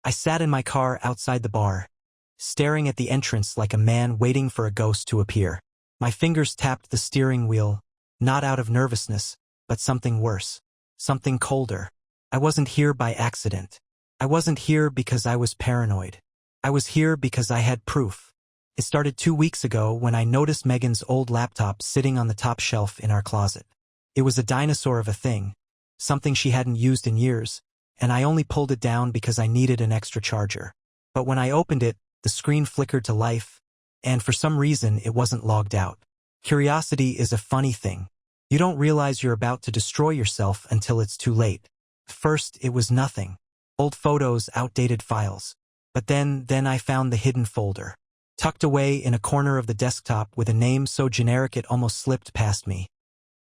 I sat in my car outside the bar, staring at the entrance like a man waiting for a ghost to appear. My fingers tapped the steering wheel, not out of nervousness, but something worse. Something colder. I wasn't here by accident. I wasn't here because I was paranoid. I was here because I had proof. It started 2 weeks ago when I noticed Megan's old laptop sitting on the top shelf in our closet. It was a dinosaur of a thing, something she hadn't used in years, and I only pulled it down because I needed an extra charger. But when I opened it, the screen flickered to life, and for some reason it wasn't logged out. Curiosity is a funny thing. You don't realize you're about to destroy yourself until it's too late. First, it was nothing. Old photos, outdated files. But then I found the hidden folder, tucked away in a corner of the desktop with a name so generic it almost slipped past me.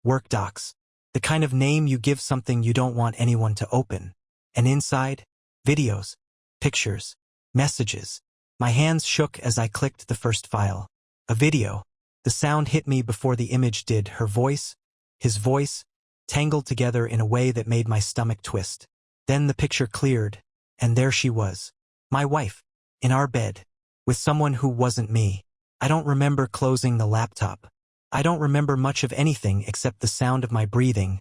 Work docs. The kind of name you give something you don't want anyone to open. And inside, videos, pictures, messages. My hands shook as I clicked the first file. A video. The sound hit me before the image did. Her voice, his voice, tangled together in a way that made my stomach twist. Then the picture cleared, and there she was. My wife, in our bed, with someone who wasn't me. I don't remember closing the laptop. I don't remember much of anything except the sound of my breathing,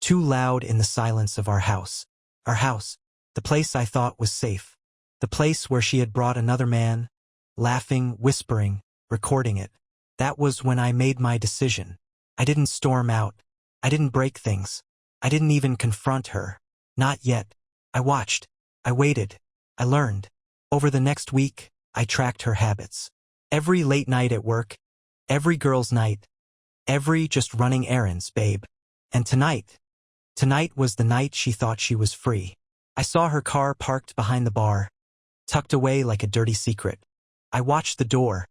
too loud in the silence of our house. Our house, the place I thought was safe. The place where she had brought another man, laughing, whispering, recording it. That was when I made my decision. I didn't storm out. I didn't break things. I didn't even confront her. Not yet. I watched. I waited. I learned. Over the next week, I tracked her habits. Every late night at work, every girls' night, every just running errands, babe. And tonight was the night she thought she was free. I saw her car parked behind the bar, tucked away like a dirty secret. I watched the door,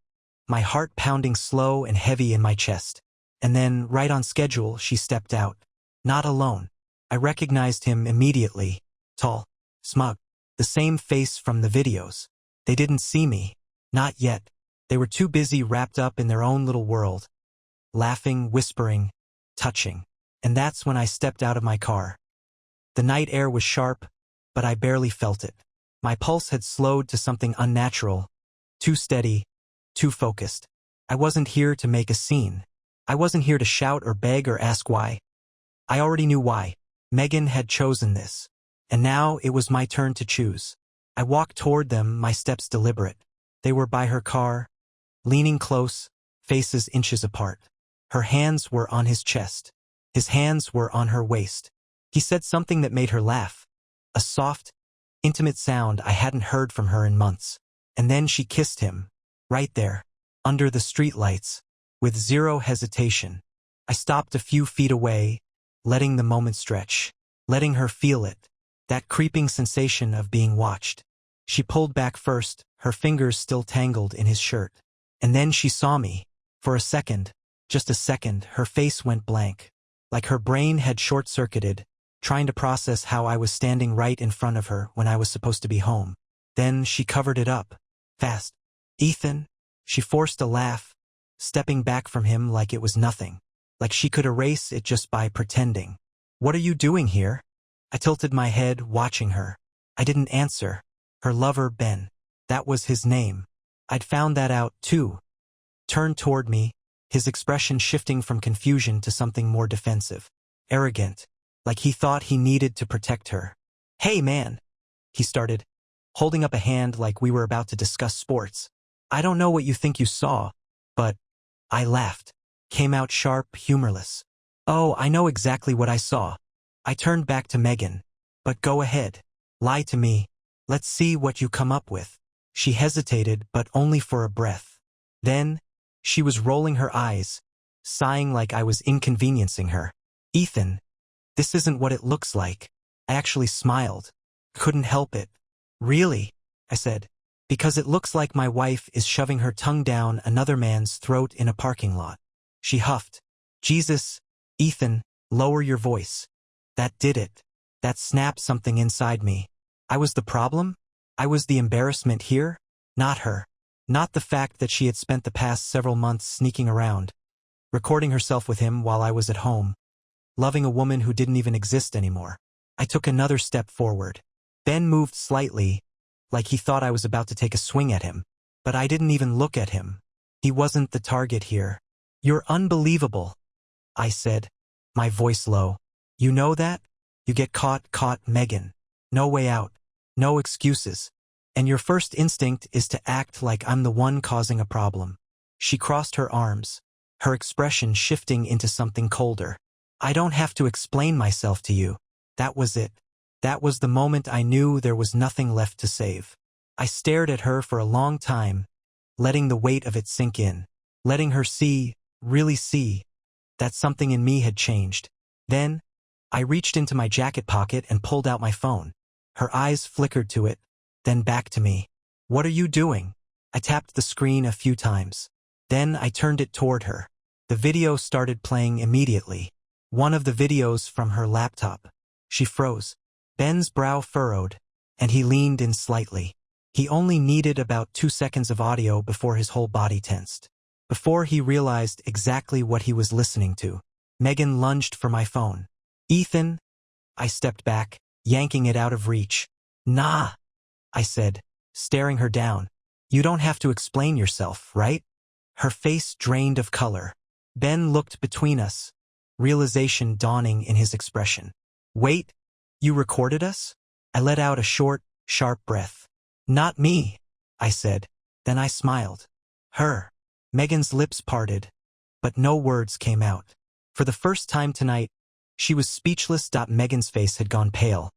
my heart pounding slow and heavy in my chest. And then, right on schedule, she stepped out. Not alone. I recognized him immediately. Tall, smug. The same face from the videos. They didn't see me. Not yet. They were too busy wrapped up in their own little world. Laughing, whispering, touching. And that's when I stepped out of my car. The night air was sharp, but I barely felt it. My pulse had slowed to something unnatural. Too steady, too focused. I wasn't here to make a scene. I wasn't here to shout or beg or ask why. I already knew why. Megan had chosen this. And now it was my turn to choose. I walked toward them, my steps deliberate. They were by her car, leaning close, faces inches apart. Her hands were on his chest. His hands were on her waist. He said something that made her laugh. A soft, intimate sound I hadn't heard from her in months. And then she kissed him, right there, under the streetlights, with zero hesitation. I stopped a few feet away, letting the moment stretch, letting her feel it. That creeping sensation of being watched. She pulled back first, her fingers still tangled in his shirt. And then she saw me. For a second, just a second, her face went blank. Like her brain had short-circuited, trying to process how I was standing right in front of her when I was supposed to be home. Then she covered it up. Fast. Ethan? She forced a laugh, stepping back from him like it was nothing. Like she could erase it just by pretending. What are you doing here? I tilted my head, watching her. I didn't answer. Her lover, Ben. That was his name. I'd found that out, too. Turned toward me, his expression shifting from confusion to something more defensive. Arrogant. Like he thought he needed to protect her. Hey, man. He started, holding up a hand like we were about to discuss sports. I don't know what you think you saw, but I laughed. Came out sharp, humorless. Oh, I know exactly what I saw. I turned back to Megan. But go ahead. Lie to me. Let's see what you come up with. She hesitated, but only for a breath. Then, she was rolling her eyes, sighing like I was inconveniencing her. Ethan, this isn't what it looks like. I actually smiled. Couldn't help it. Really? I said. Because it looks like my wife is shoving her tongue down another man's throat in a parking lot. She huffed. Jesus, Ethan, lower your voice. That did it. That snapped something inside me. I was the problem? I was the embarrassment here? Not her. Not the fact that she had spent the past several months sneaking around, recording herself with him while I was at home, loving a woman who didn't even exist anymore. I took another step forward. Ben moved slightly, like he thought I was about to take a swing at him. But I didn't even look at him. He wasn't the target here. "You're unbelievable," I said, my voice low. "You know that? You get caught, Megan. No way out. No excuses. And your first instinct is to act like I'm the one causing a problem." She crossed her arms, her expression shifting into something colder. "I don't have to explain myself to you." That was it. That was the moment I knew there was nothing left to save. I stared at her for a long time, letting the weight of it sink in, letting her see, really see, that something in me had changed. Then, I reached into my jacket pocket and pulled out my phone. Her eyes flickered to it, then back to me. "What are you doing?" I tapped the screen a few times. Then I turned it toward her. The video started playing immediately. One of the videos from her laptop. She froze. Ben's brow furrowed, and he leaned in slightly. He only needed about 2 seconds of audio before his whole body tensed. Before he realized exactly what he was listening to, Megan lunged for my phone. "Ethan?" I stepped back, yanking it out of reach. "Nah," I said, staring her down. "You don't have to explain yourself, right?" Her face drained of color. Ben looked between us, realization dawning in his expression. "Wait, you recorded us?" I let out a short, sharp breath. "Not me," I said. Then I smiled. "Her." Megan's lips parted, but no words came out. For the first time tonight, she was speechless. Megan's face had gone pale,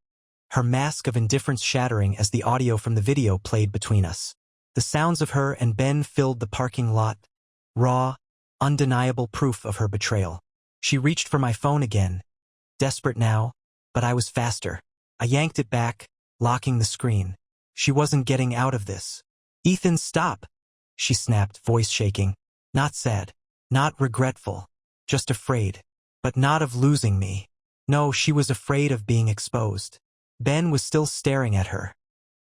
her mask of indifference shattering as the audio from the video played between us. The sounds of her and Ben filled the parking lot, raw, undeniable proof of her betrayal. She reached for my phone again, desperate now, but I was faster. I yanked it back, locking the screen. She wasn't getting out of this. "Ethan, stop," she snapped, voice shaking. Not sad, not regretful, just afraid. But not of losing me. No, she was afraid of being exposed. Ben was still staring at her,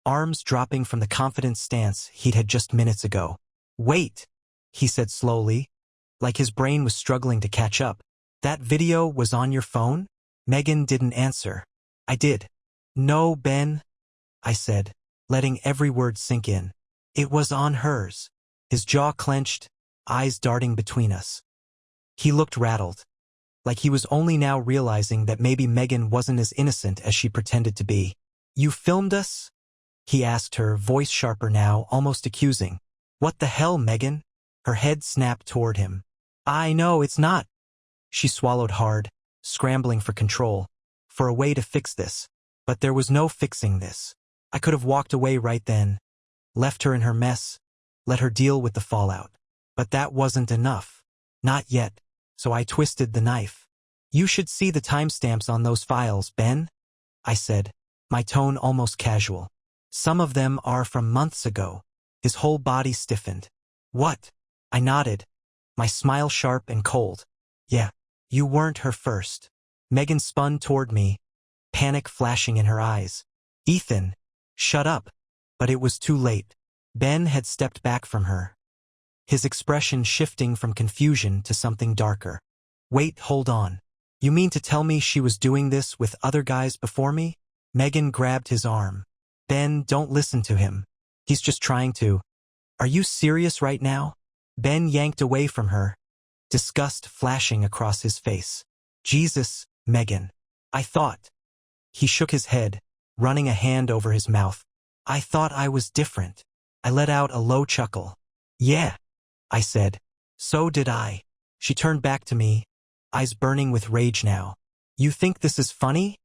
arms dropping from the confident stance he'd had just minutes ago. "Wait," he said slowly, like his brain was struggling to catch up. "That video was on your phone?" Megan didn't answer. I did. "No, Ben," I said, letting every word sink in. "It was on hers." His jaw clenched, eyes darting between us. He looked rattled, like he was only now realizing that maybe Megan wasn't as innocent as she pretended to be. "You filmed us?" he asked her, voice sharper now, almost accusing. "What the hell, Megan?" Her head snapped toward him. "I know it's not." She swallowed hard, scrambling for control, for a way to fix this. But there was no fixing this. I could have walked away right then, left her in her mess, let her deal with the fallout. But that wasn't enough. Not yet. So I twisted the knife. "You should see the timestamps on those files, Ben," I said, my tone almost casual. "Some of them are from months ago." His whole body stiffened. "What?" I nodded, my smile sharp and cold. "Yeah, you weren't her first." Megan spun toward me, panic flashing in her eyes. "Ethan, shut up." But it was too late. Ben had stepped back from her, his expression shifting from confusion to something darker. "Wait, hold on. You mean to tell me she was doing this with other guys before me?" Megan grabbed his arm. "Ben, don't listen to him. He's just trying to." "Are you serious right now?" Ben yanked away from her, disgust flashing across his face. "Jesus, Megan. I thought." He shook his head, running a hand over his mouth. "I thought I was different." I let out a low chuckle. "Yeah," I said. "So did I." She turned back to me, eyes burning with rage now. "You think this is funny?"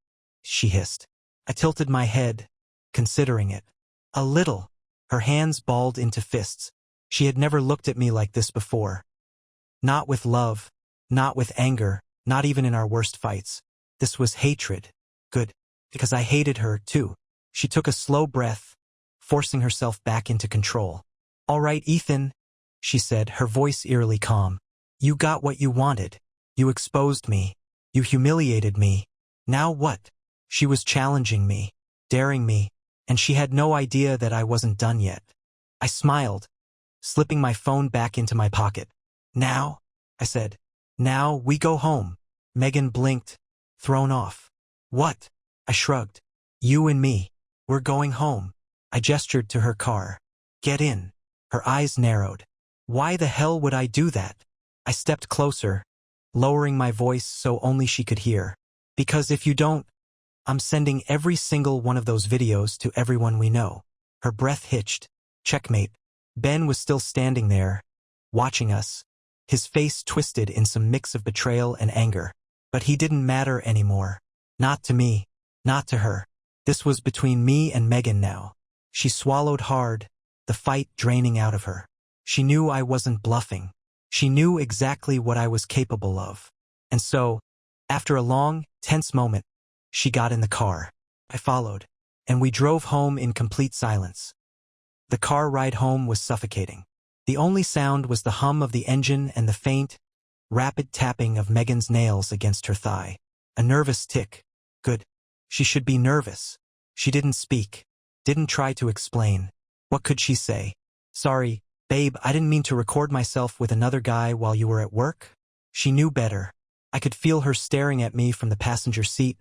she hissed. I tilted my head, considering it. "A little." Her hands balled into fists. She had never looked at me like this before. Not with love, not with anger, not even in our worst fights. This was hatred. Good, because I hated her, too. She took a slow breath, forcing herself back into control. "All right, Ethan," she said, her voice eerily calm. "You got what you wanted. You exposed me. You humiliated me. Now what?" She was challenging me, daring me, and she had no idea that I wasn't done yet. I smiled, slipping my phone back into my pocket. "Now," I said. "Now we go home." Megan blinked, thrown off. "What?" I shrugged. "You and me. We're going home." I gestured to her car. Get in. Her eyes narrowed. Why the hell would I do that? I stepped closer, lowering my voice so only she could hear. Because if you don't, I'm sending every single one of those videos to everyone we know. Her breath hitched. Checkmate. Ben was still standing there, watching us, his face twisted in some mix of betrayal and anger. But he didn't matter anymore. Not to me. Not to her. This was between me and Megan now. She swallowed hard, the fight draining out of her. She knew I wasn't bluffing. She knew exactly what I was capable of. And so, after a long, tense moment, she got in the car. I followed, and we drove home in complete silence. The car ride home was suffocating. The only sound was the hum of the engine and the faint, rapid tapping of Megan's nails against her thigh. A nervous tick. Good. She should be nervous. She didn't speak. Didn't try to explain. What could she say? Sorry, babe, I didn't mean to record myself with another guy while you were at work. She knew better. I could feel her staring at me from the passenger seat,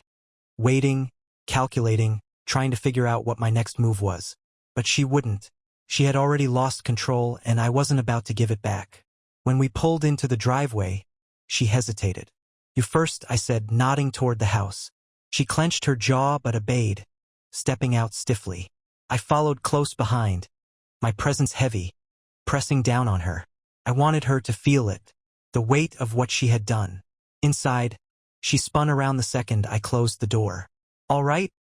waiting, calculating, trying to figure out what my next move was. But she wouldn't. She had already lost control, and I wasn't about to give it back. When we pulled into the driveway, she hesitated. You first, I said, nodding toward the house. She clenched her jaw but obeyed, stepping out stiffly. I followed close behind, my presence heavy, pressing down on her. I wanted her to feel it, the weight of what she had done. Inside, she spun around the second I closed the door. All right?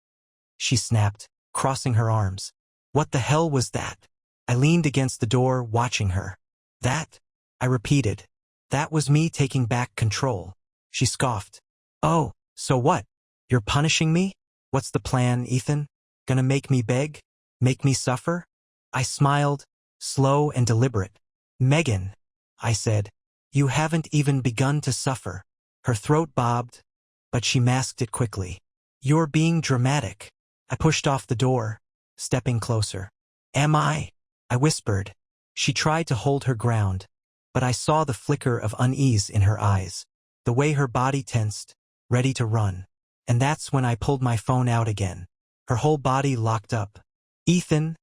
She snapped, crossing her arms. What the hell was that? I leaned against the door, watching her. That? I repeated. That was me taking back control. She scoffed. Oh, so what? You're punishing me? What's the plan, Ethan? Gonna make me beg? Make me suffer? I smiled, slow and deliberate. Megan, I said, you haven't even begun to suffer. Her throat bobbed, but she masked it quickly. You're being dramatic. I pushed off the door, stepping closer. Am I? I whispered. She tried to hold her ground, but I saw the flicker of unease in her eyes, the way her body tensed, ready to run. And that's when I pulled my phone out again. Her whole body locked up. Ethan,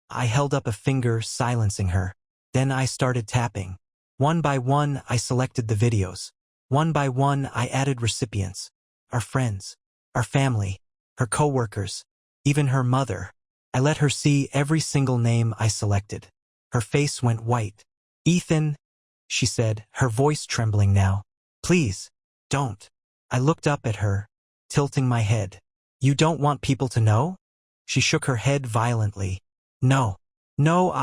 I held up a finger, silencing her. Then I started tapping. One by one, I selected the videos. One by one, I added recipients. Our friends, our family, her coworkers, even her mother. I let her see every single name I selected. Her face went white. Ethan, she said, her voice trembling now. Please, don't. I looked up at her, tilting my head. You don't want people to know? She shook her head violently. No. No,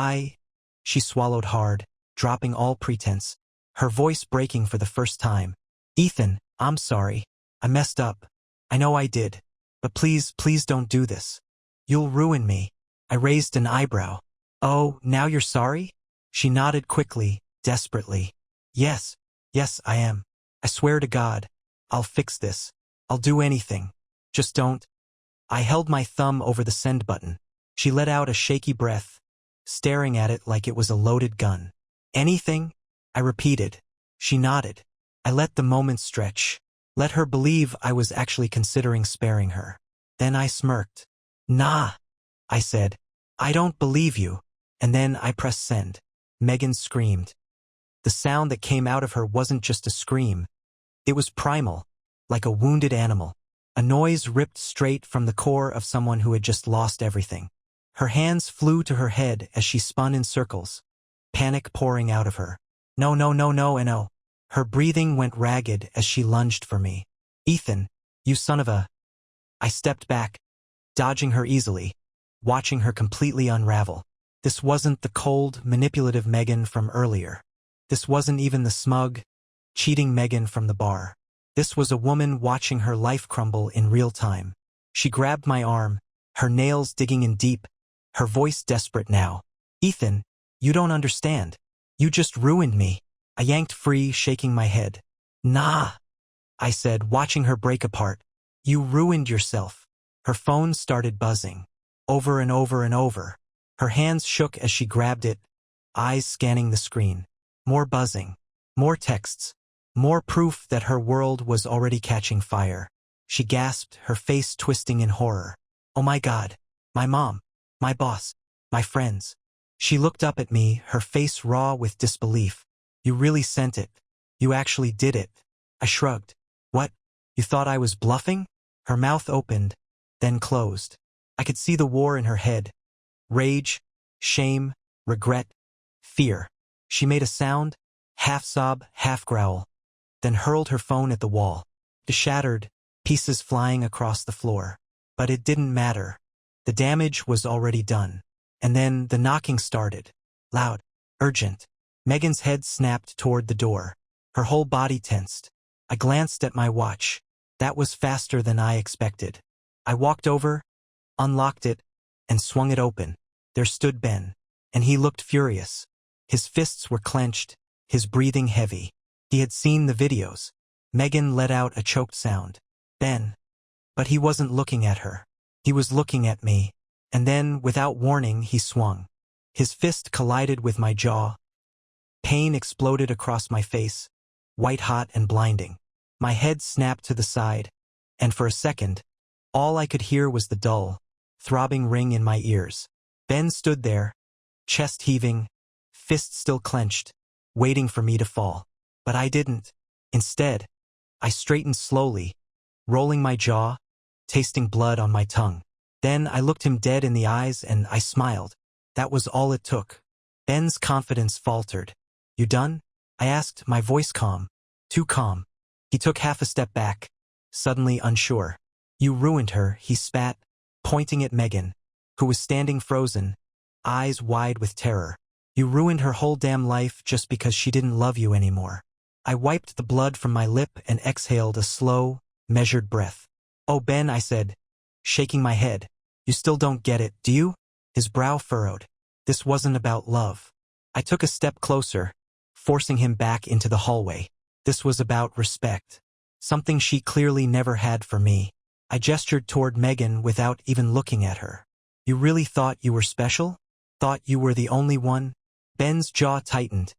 She swallowed hard, dropping all pretense, her voice breaking for the first time. Ethan, I'm sorry. I messed up. I know I did. But please, please don't do this. You'll ruin me. I raised an eyebrow. Oh, now you're sorry? She nodded quickly, desperately. Yes, I am. I swear to God. I'll fix this. I'll do anything. Just don't. I held my thumb over the send button. She let out a shaky breath, staring at it like it was a loaded gun. Anything? I repeated. She nodded. I let the moment stretch. Let her believe I was actually considering sparing her. Then I smirked. Nah, I said. I don't believe you. And then I pressed send. Megan screamed. The sound that came out of her wasn't just a scream. It was primal, like a wounded animal. A noise ripped straight from the core of someone who had just lost everything. Her hands flew to her head as she spun in circles, panic pouring out of her. No, no, no, no, and no. Her breathing went ragged as she lunged for me. Ethan, you son of a... I stepped back, dodging her easily, watching her completely unravel. This wasn't the cold, manipulative Megan from earlier. This wasn't even the smug, cheating Megan from the bar. This was a woman watching her life crumble in real time. She grabbed my arm, her nails digging in deep, her voice desperate now. Ethan, you don't understand. You just ruined me. I yanked free, shaking my head. Nah, I said, watching her break apart. You ruined yourself. Her phone started buzzing, over and over and over. Her hands shook as she grabbed it, eyes scanning the screen. More buzzing, more texts, more proof that her world was already catching fire. She gasped, her face twisting in horror. Oh my God, my mom. My boss. My friends. She looked up at me, her face raw with disbelief. You really sent it. You actually did it. I shrugged. What? You thought I was bluffing? Her mouth opened, then closed. I could see the war in her head. Rage, shame, regret, fear. She made a sound, half sob, half growl, then hurled her phone at the wall. It shattered, pieces flying across the floor. But it didn't matter. The damage was already done. And then the knocking started. Loud, urgent. Megan's head snapped toward the door. Her whole body tensed. I glanced at my watch. That was faster than I expected. I walked over, unlocked it, and swung it open. There stood Ben, and he looked furious. His fists were clenched, his breathing heavy. He had seen the videos. Megan let out a choked sound. Ben. But he wasn't looking at her. He was looking at me. And then, without warning, he swung. His fist collided with my jaw. Pain exploded across my face, white-hot and blinding. My head snapped to the side, and for a second, all I could hear was the dull, throbbing ring in my ears. Ben stood there, chest heaving, fist still clenched, waiting for me to fall. But I didn't. Instead, I straightened slowly, rolling my jaw, tasting blood on my tongue. Then I looked him dead in the eyes and I smiled. That was all it took. Ben's confidence faltered. You done? I asked, my voice calm. Too calm. He took half a step back, suddenly unsure. You ruined her, he spat, pointing at Megan, who was standing frozen, eyes wide with terror. You ruined her whole damn life just because she didn't love you anymore. I wiped the blood from my lip and exhaled a slow, measured breath. Oh, Ben, I said, shaking my head. You still don't get it, do you? His brow furrowed. This wasn't about love. I took a step closer, forcing him back into the hallway. This was about respect. Something she clearly never had for me. I gestured toward Megan without even looking at her. You really thought you were special? Thought you were the only one? Ben's jaw tightened,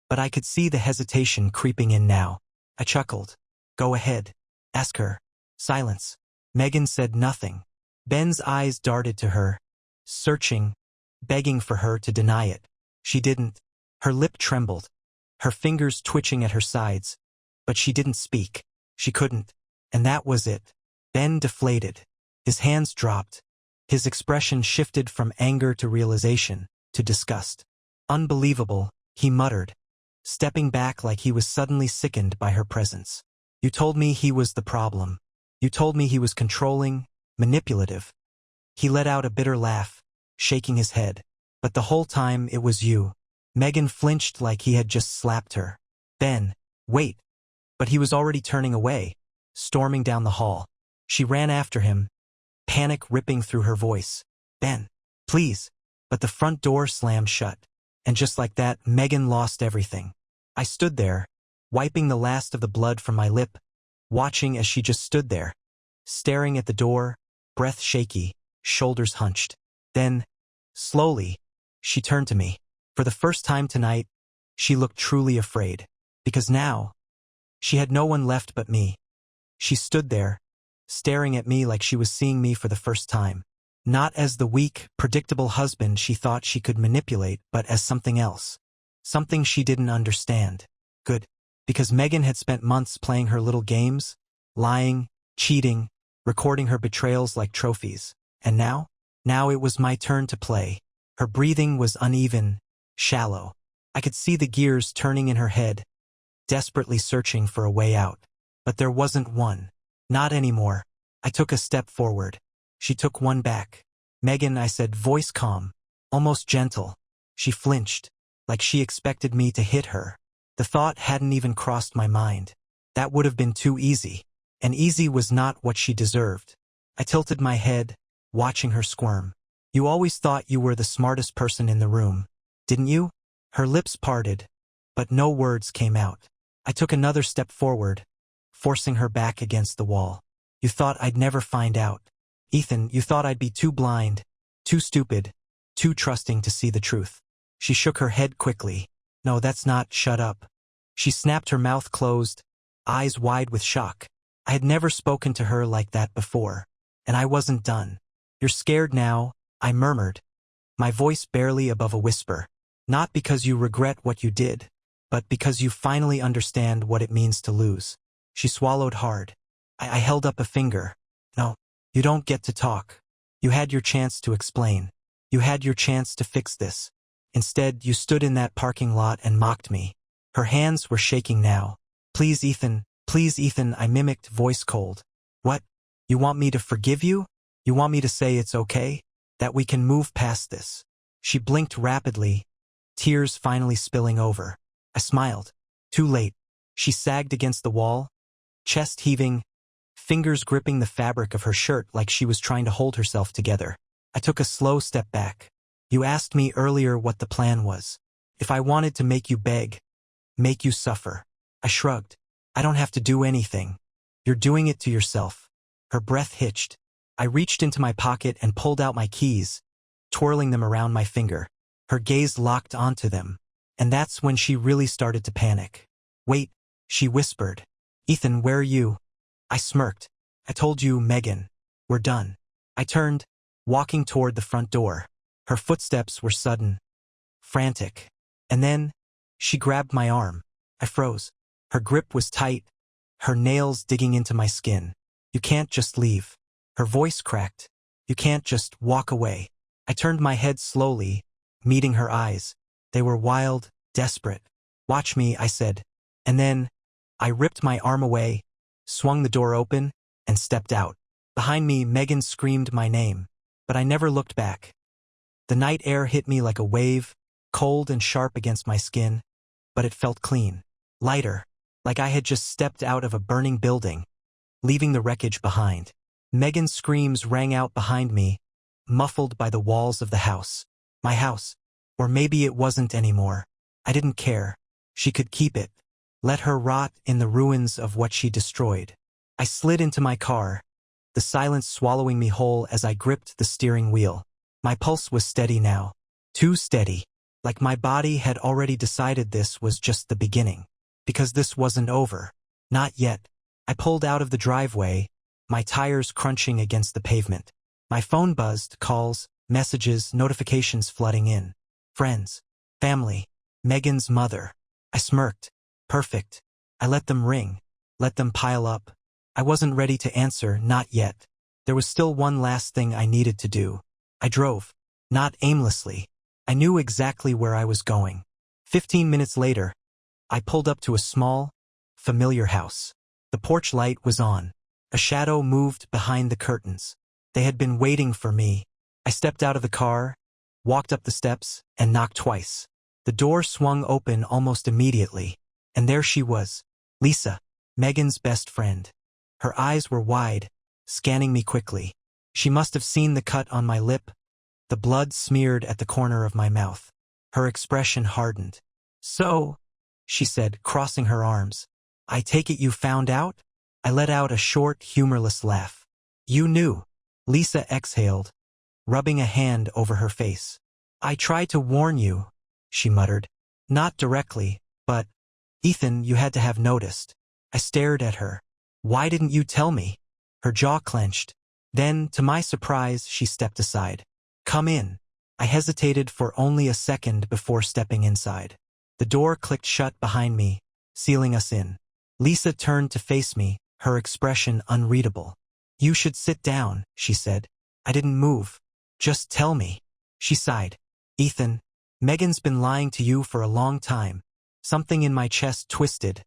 but I could see the hesitation creeping in now. I chuckled. Go ahead. Ask her. Silence. Megan said nothing. Ben's eyes darted to her, searching, begging for her to deny it. She didn't. Her lip trembled, her fingers twitching at her sides, but she didn't speak. She couldn't. And that was it. Ben deflated. His hands dropped. His expression shifted from anger to realization, to disgust. Unbelievable, he muttered, stepping back like he was suddenly sickened by her presence. You told me he was the problem. You told me he was controlling, manipulative. He let out a bitter laugh, shaking his head. But the whole time it was you. Megan flinched like he had just slapped her. Ben, wait. But he was already turning away, storming down the hall. She ran after him, panic ripping through her voice. Ben, please. But the front door slammed shut. And just like that, Megan lost everything. I stood there, wiping the last of the blood from my lip, watching as she just stood there, staring at the door, breath shaky, shoulders hunched. Then, slowly, she turned to me. For the first time tonight, she looked truly afraid. Because now, she had no one left but me. She stood there, staring at me like she was seeing me for the first time. Not as the weak, predictable husband she thought she could manipulate, but as something else. Something she didn't understand. Good. Because Megan had spent months playing her little games, lying, cheating, recording her betrayals like trophies. And now? Now it was my turn to play. Her breathing was uneven, shallow. I could see the gears turning in her head, desperately searching for a way out. But there wasn't one. Not anymore. I took a step forward. She took one back. Megan, I said, voice calm, almost gentle. She flinched, like she expected me to hit her. The thought hadn't even crossed my mind. That would have been too easy. And easy was not what she deserved. I tilted my head, watching her squirm. You always thought you were the smartest person in the room, didn't you? Her lips parted, but no words came out. I took another step forward, forcing her back against the wall. You thought I'd never find out. Ethan, you thought I'd be too blind, too stupid, too trusting to see the truth. She shook her head quickly. No, that's not, shut up. She snapped her mouth closed, eyes wide with shock. I had never spoken to her like that before, and I wasn't done. You're scared now, I murmured, my voice barely above a whisper. Not because you regret what you did, but because you finally understand what it means to lose. She swallowed hard. I held up a finger. No, you don't get to talk. You had your chance to explain. You had your chance to fix this. Instead, you stood in that parking lot and mocked me. Her hands were shaking now. Please, Ethan, I mimicked, voice cold. What? You want me to forgive you? You want me to say it's okay? That we can move past this? She blinked rapidly, tears finally spilling over. I smiled. Too late. She sagged against the wall, chest heaving, fingers gripping the fabric of her shirt like she was trying to hold herself together. I took a slow step back. You asked me earlier what the plan was. If I wanted to make you beg, make you suffer. I shrugged. I don't have to do anything. You're doing it to yourself. Her breath hitched. I reached into my pocket and pulled out my keys, twirling them around my finger. Her gaze locked onto them, and that's when she really started to panic. Wait, she whispered. Ethan, where are you? I smirked. I told you, Megan. We're done. I turned, walking toward the front door. Her footsteps were sudden, frantic. And then, she grabbed my arm. I froze. Her grip was tight, her nails digging into my skin. You can't just leave. Her voice cracked. You can't just walk away. I turned my head slowly, meeting her eyes. They were wild, desperate. Watch me, I said. And then, I ripped my arm away, swung the door open, and stepped out. Behind me, Megan screamed my name, but I never looked back. The night air hit me like a wave, cold and sharp against my skin, but it felt clean, lighter, like I had just stepped out of a burning building, leaving the wreckage behind. Megan's screams rang out behind me, muffled by the walls of the house. My house. Or maybe it wasn't anymore. I didn't care. She could keep it. Let her rot in the ruins of what she destroyed. I slid into my car, the silence swallowing me whole as I gripped the steering wheel. My pulse was steady now. Too steady. Like my body had already decided this was just the beginning. Because this wasn't over. Not yet. I pulled out of the driveway, my tires crunching against the pavement. My phone buzzed, calls, messages, notifications flooding in. Friends. Family. Megan's mother. I smirked. Perfect. I let them ring. Let them pile up. I wasn't ready to answer, not yet. There was still one last thing I needed to do. I drove. Not aimlessly. I knew exactly where I was going. 15 minutes later, I pulled up to a small, familiar house. The porch light was on. A shadow moved behind the curtains. They had been waiting for me. I stepped out of the car, walked up the steps, and knocked twice. The door swung open almost immediately, and there she was, Lisa, Megan's best friend. Her eyes were wide, scanning me quickly. She must have seen the cut on my lip, the blood smeared at the corner of my mouth. Her expression hardened. So, she said, crossing her arms, I take it you found out? I let out a short, humorless laugh. You knew. Lisa exhaled, rubbing a hand over her face. I tried to warn you, she muttered. Not directly, but, Ethan, you had to have noticed. I stared at her. Why didn't you tell me? Her jaw clenched. Then, to my surprise, she stepped aside. Come in. I hesitated for only a second before stepping inside. The door clicked shut behind me, sealing us in. Lisa turned to face me, her expression unreadable. You should sit down, she said. I didn't move. Just tell me. She sighed. Ethan, Megan's been lying to you for a long time. Something in my chest twisted,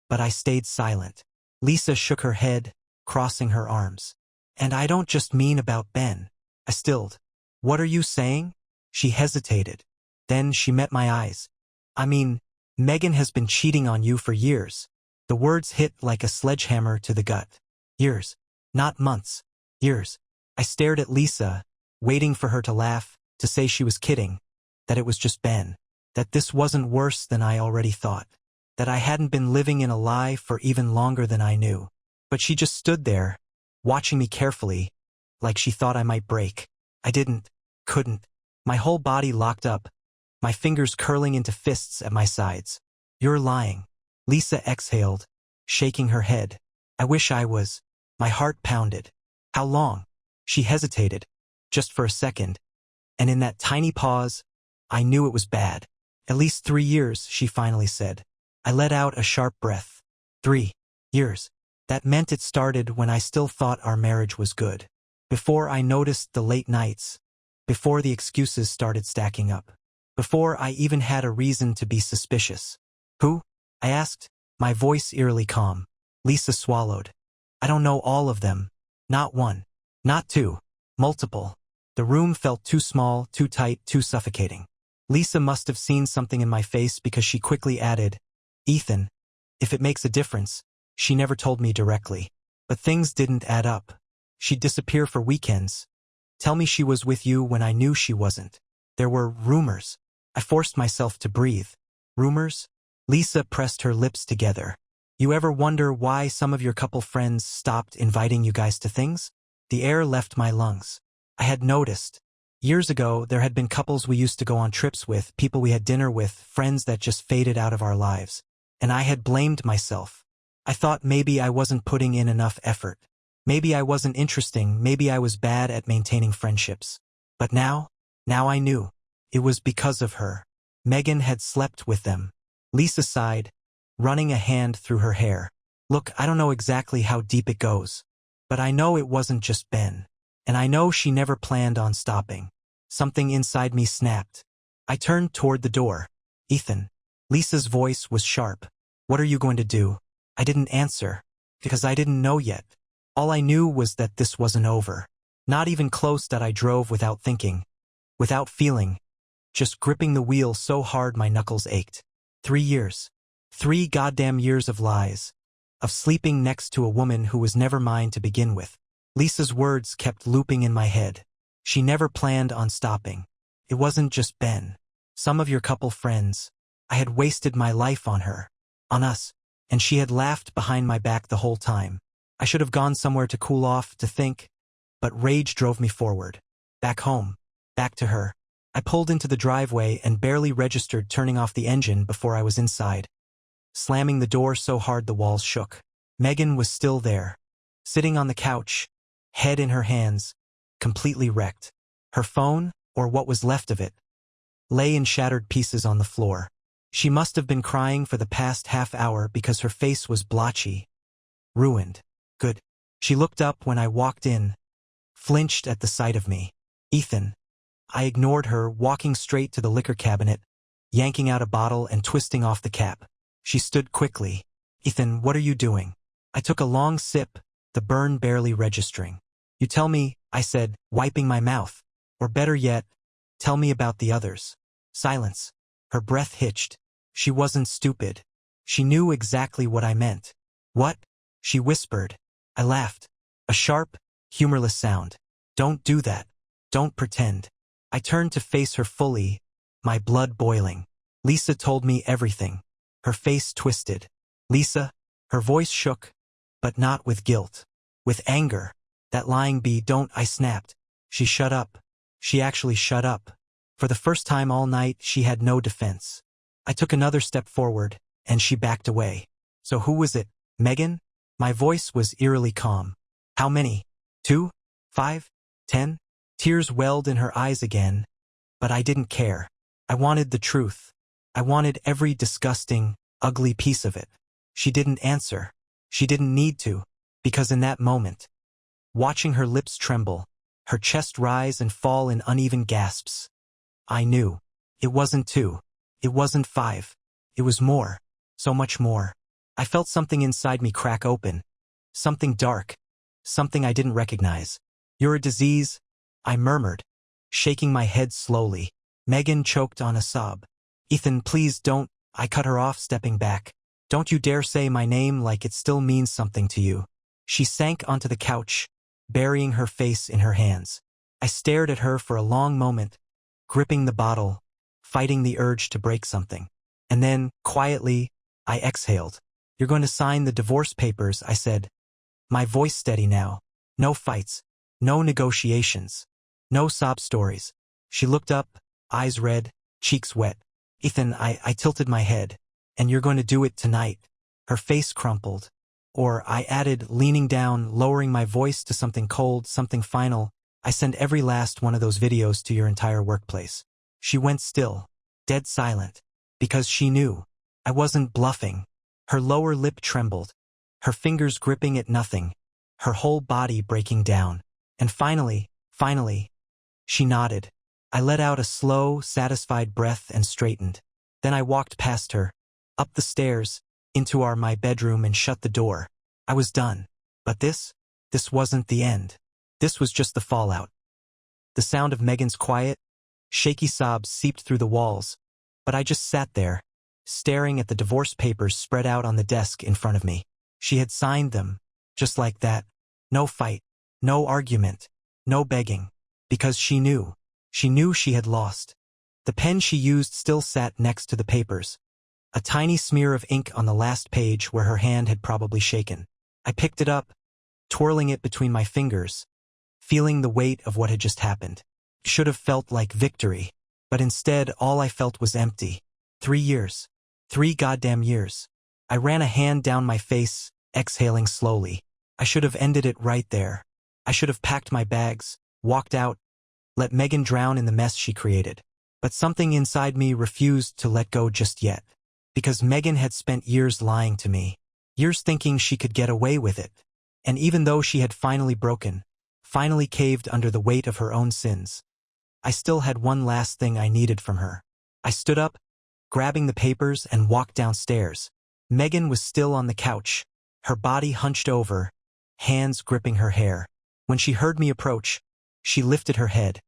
but I stayed silent. Lisa shook her head, crossing her arms. And I don't just mean about Ben. I stilled. What are you saying? She hesitated. Then she met my eyes. I mean, Megan has been cheating on you for years. The words hit like a sledgehammer to the gut. Years. Not months. Years. I stared at Lisa, waiting for her to laugh, to say she was kidding, that it was just Ben, that this wasn't worse than I already thought, that I hadn't been living in a lie for even longer than I knew. But she just stood there, watching me carefully, like she thought I might break. I couldn't. My whole body locked up, my fingers curling into fists at my sides. You're lying. Lisa exhaled, shaking her head. I wish I was. My heart pounded. How long? She hesitated. Just for a second. And in that tiny pause, I knew it was bad. At least 3 years, she finally said. I let out a sharp breath. 3 years. That meant it started when I still thought our marriage was good. Before I noticed the late nights. Before the excuses started stacking up. Before I even had a reason to be suspicious. Who? I asked, my voice eerily calm. Lisa swallowed. I don't know all of them. Not one. Not two. Multiple. The room felt too small, too tight, too suffocating. Lisa must have seen something in my face because she quickly added, Ethan, if it makes a difference. She never told me directly. But things didn't add up. She'd disappear for weekends. Tell me she was with you when I knew she wasn't. There were rumors. I forced myself to breathe. Rumors? Lisa pressed her lips together. You ever wonder why some of your couple friends stopped inviting you guys to things? The air left my lungs. I had noticed. Years ago, there had been couples we used to go on trips with, people we had dinner with, friends that just faded out of our lives. And I had blamed myself. I thought maybe I wasn't putting in enough effort. Maybe I wasn't interesting, maybe I was bad at maintaining friendships. But now I knew. It was because of her. Megan had slept with them. Lisa sighed, running a hand through her hair. Look, I don't know exactly how deep it goes. But I know it wasn't just Ben. And I know she never planned on stopping. Something inside me snapped. I turned toward the door. Ethan. Lisa's voice was sharp. What are you going to do? I didn't answer. Because I didn't know yet. All I knew was that this wasn't over. Not even close. That I drove without thinking. Without feeling. Just gripping the wheel so hard my knuckles ached. 3 years. 3 goddamn years of lies. Of sleeping next to a woman who was never mine to begin with. Lisa's words kept looping in my head. She never planned on stopping. It wasn't just Ben. Some of your couple friends. I had wasted my life on her. On us. And she had laughed behind my back the whole time. I should have gone somewhere to cool off, to think. But rage drove me forward. Back home. Back to her. I pulled into the driveway and barely registered turning off the engine before I was inside. Slamming the door so hard the walls shook. Megan was still there. Sitting on the couch. Head in her hands. Completely wrecked. Her phone, or what was left of it, lay in shattered pieces on the floor. She must have been crying for the past half hour because her face was blotchy. Ruined. Good. She looked up when I walked in. Flinched at the sight of me. Ethan. I ignored her, walking straight to the liquor cabinet, yanking out a bottle and twisting off the cap. She stood quickly. Ethan, what are you doing? I took a long sip, the burn barely registering. You tell me, I said, wiping my mouth. Or better yet, tell me about the others. Silence. Her breath hitched. She wasn't stupid. She knew exactly what I meant. What? She whispered. I laughed. A sharp, humorless sound. Don't do that. Don't pretend. I turned to face her fully, my blood boiling. Lisa told me everything. Her face twisted. Lisa? Her voice shook, but not with guilt. With anger. That lying bee, don't, I snapped. She shut up. She actually shut up. For the first time all night, she had no defense. I took another step forward, and she backed away. So who was it? Megan? My voice was eerily calm. How many? 2? 5? 10? Tears welled in her eyes again. But I didn't care. I wanted the truth. I wanted every disgusting, ugly piece of it. She didn't answer. She didn't need to. Because in that moment, watching her lips tremble, her chest rise and fall in uneven gasps, I knew. It wasn't 2. It wasn't 5. It was more. So much more. I felt something inside me crack open. Something dark. Something I didn't recognize. You're a disease, I murmured, shaking my head slowly. Megan choked on a sob. Ethan, please don't, I cut her off, stepping back. Don't you dare say my name like it still means something to you. She sank onto the couch, burying her face in her hands. I stared at her for a long moment, gripping the bottle, fighting the urge to break something. And then, quietly, I exhaled. You're going to sign the divorce papers, I said. My voice steady now. No fights. No negotiations. No sob stories. She looked up, eyes red, cheeks wet. Ethan, I tilted my head. And you're going to do it tonight. Her face crumpled. Or, I added, leaning down, lowering my voice to something cold, something final. I send every last one of those videos to your entire workplace." She went still, dead silent, because she knew I wasn't bluffing. Her lower lip trembled, her fingers gripping at nothing, her whole body breaking down. And finally, she nodded. I let out a slow, satisfied breath and straightened. Then I walked past her, up the stairs, into my bedroom and shut the door. I was done. But this wasn't the end. This was just the fallout. The sound of Megan's quiet, shaky sobs seeped through the walls, but I just sat there, staring at the divorce papers spread out on the desk in front of me. She had signed them, just like that. No fight, no argument, no begging, because she knew she had lost. The pen she used still sat next to the papers, a tiny smear of ink on the last page where her hand had probably shaken. I picked it up, twirling it between my fingers, feeling the weight of what had just happened. It should have felt like victory, but instead all I felt was empty. 3 years. 3 goddamn years. I ran a hand down my face, exhaling slowly. I should have ended it right there. I should have packed my bags, walked out, let Megan drown in the mess she created. But something inside me refused to let go just yet. Because Megan had spent years lying to me. Years thinking she could get away with it. And even though she had finally broken, finally caved under the weight of her own sins, I still had one last thing I needed from her. I stood up, grabbing the papers, and walked downstairs. Megan was still on the couch, her body hunched over, hands gripping her hair. When she heard me approach, she lifted her head,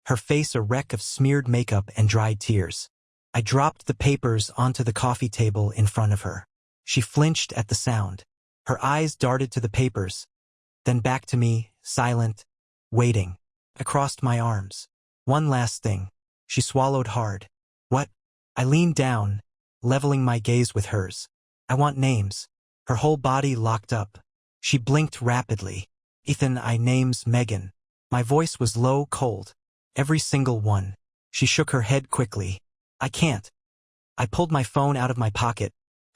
her face a wreck of smeared makeup and dried tears. I dropped the papers onto the coffee table in front of her. She flinched at the sound. Her eyes darted to the papers, then back to me, silent, waiting. I crossed my arms. "One last thing." She swallowed hard. "What?" I leaned down, leveling my gaze with hers. "I want names." Her whole body locked up. She blinked rapidly. "Ethan, I name's Megan." My voice was low, cold. "Every single one." She shook her head quickly. "I can't." I pulled my phone out of my pocket,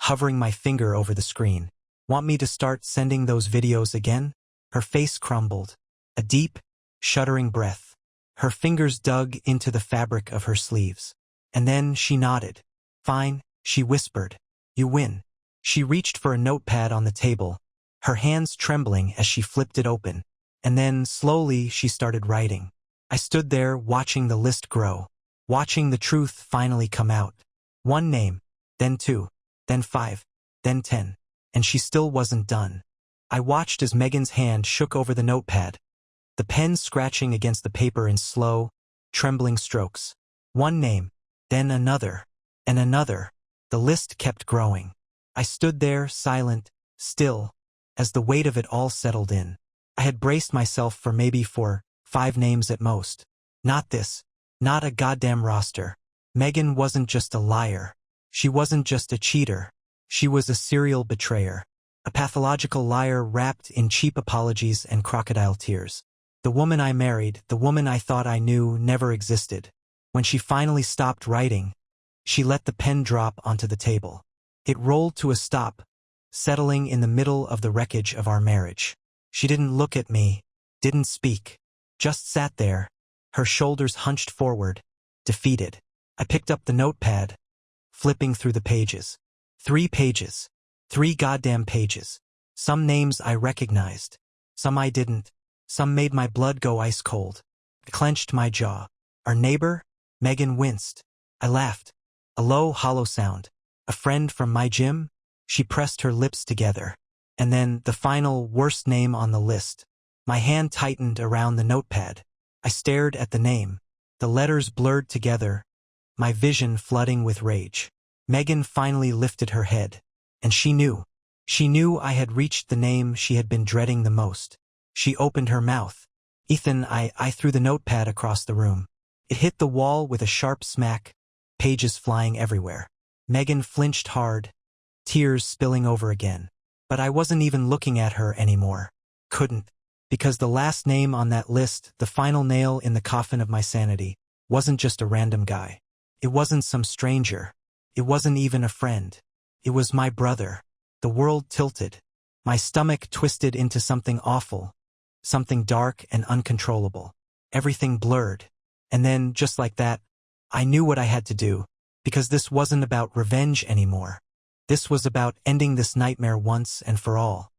hovering my finger over the screen. "Want me to start sending those videos again?" Her face crumbled. A deep, shuddering breath. Her fingers dug into the fabric of her sleeves. And then she nodded. "Fine," she whispered. "You win." She reached for a notepad on the table, her hands trembling as she flipped it open. And then, slowly, she started writing. I stood there watching the list grow, watching the truth finally come out. 1 name, then 2, then 5, then 10. And she still wasn't done. I watched as Megan's hand shook over the notepad, the pen scratching against the paper in slow, trembling strokes. 1 name, then another, and another. The list kept growing. I stood there, silent, still, as the weight of it all settled in. I had braced myself for maybe 5 names at most. Not this. Not a goddamn roster. Megan wasn't just a liar. She wasn't just a cheater. She was a serial betrayer. A pathological liar wrapped in cheap apologies and crocodile tears. The woman I married, the woman I thought I knew, never existed. When she finally stopped writing, she let the pen drop onto the table. It rolled to a stop, settling in the middle of the wreckage of our marriage. She didn't look at me, didn't speak, just sat there, her shoulders hunched forward, defeated. I picked up the notepad, flipping through the pages. 3 pages. 3 goddamn pages. Some names I recognized. Some I didn't. Some made my blood go ice cold. I clenched my jaw. Our neighbor? Megan winced. I laughed. A low, hollow sound. A friend from my gym? She pressed her lips together. And then, the final, worst name on the list. My hand tightened around the notepad. I stared at the name. The letters blurred together, my vision flooding with rage. Megan finally lifted her head. And she knew. She knew I had reached the name she had been dreading the most. She opened her mouth. "Ethan," I threw the notepad across the room. It hit the wall with a sharp smack, pages flying everywhere. Megan flinched hard, tears spilling over again. But I wasn't even looking at her anymore. Couldn't. Because the last name on that list, the final nail in the coffin of my sanity, wasn't just a random guy. It wasn't some stranger. It wasn't even a friend. It was my brother. The world tilted. My stomach twisted into something awful, something dark and uncontrollable. everything blurred. And then, just like that, I knew what I had to do, because this wasn't about revenge anymore. This was about ending this nightmare once and for all.